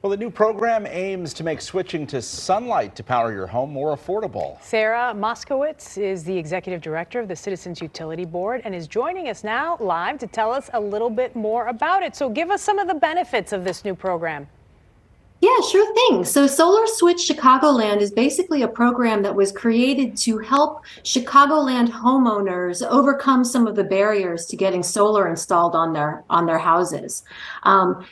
Well, the new program aims to make switching to sunlight to power your home more affordable. Sarah Moskowitz is the executive director of the Citizens Utility Board and is joining us now live to tell us a little bit more about it. So give us some of the benefits of this new program. Yeah, sure thing. So Solar Switch Chicagoland is basically a program that was created to help Chicagoland homeowners overcome some of the barriers to getting solar installed on their houses.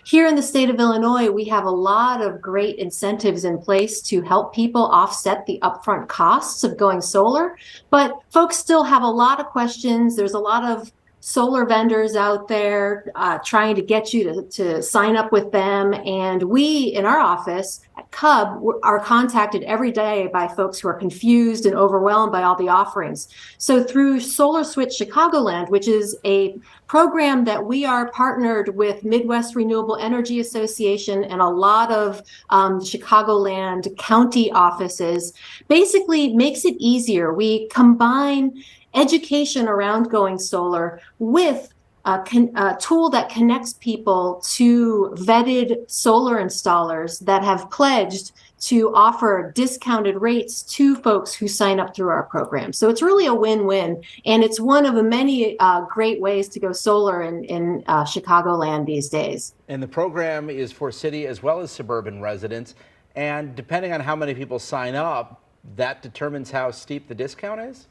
Here in the state of Illinois, we have a lot of great incentives in place to help people offset the upfront costs of going solar, but folks still have a lot of questions. There's a lot of solar vendors out there trying to get you to sign up with them. And we in our office at Cub are contacted every day by folks who are confused and overwhelmed by all the offerings. So through Solar Switch Chicagoland, which is a program that we are partnered with Midwest Renewable Energy Association and a lot of Chicagoland county offices, basically makes it easier. We combine education around going solar with a tool that connects people to vetted solar installers that have pledged to offer discounted rates to folks who sign up through our program. So it's really a win-win, and it's one of the many great ways to go solar in Chicagoland these days. And the program is for city as well as suburban residents. And depending on how many people sign up, that determines how steep the discount is?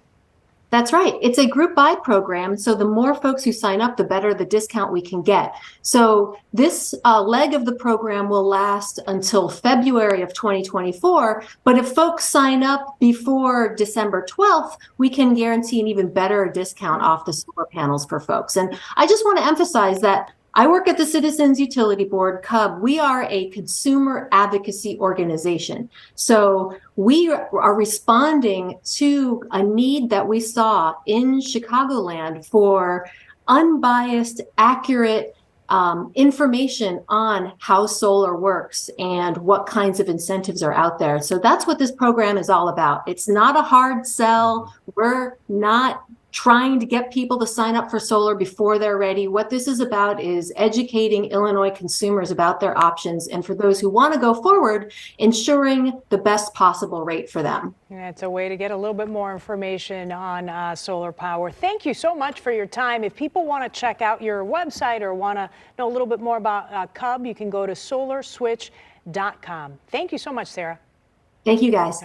That's right. It's a group buy program. So the more folks who sign up, the better the discount we can get. So this leg of the program will last until February of 2024. But if folks sign up before December 12th, we can guarantee an even better discount off the solar panels for folks. And I just want to emphasize that I work at the Citizens Utility Board, Cub. We are a consumer advocacy organization. So we are responding to a need that we saw in Chicagoland for unbiased, accurate information on how solar works and what kinds of incentives are out there. So that's what this program is all about. It's not a hard sell. We're not trying to get people to sign up for solar before they're ready. What this is about is educating Illinois consumers about their options, and for those who want to go forward, ensuring the best possible rate for them. Yeah, it's a way to get a little bit more information on solar power. Thank you so much for your time. If people want to check out your website or want to know a little bit more about Cub, you can go to solarswitch.com. Thank you so much, Sarah. Thank you, guys.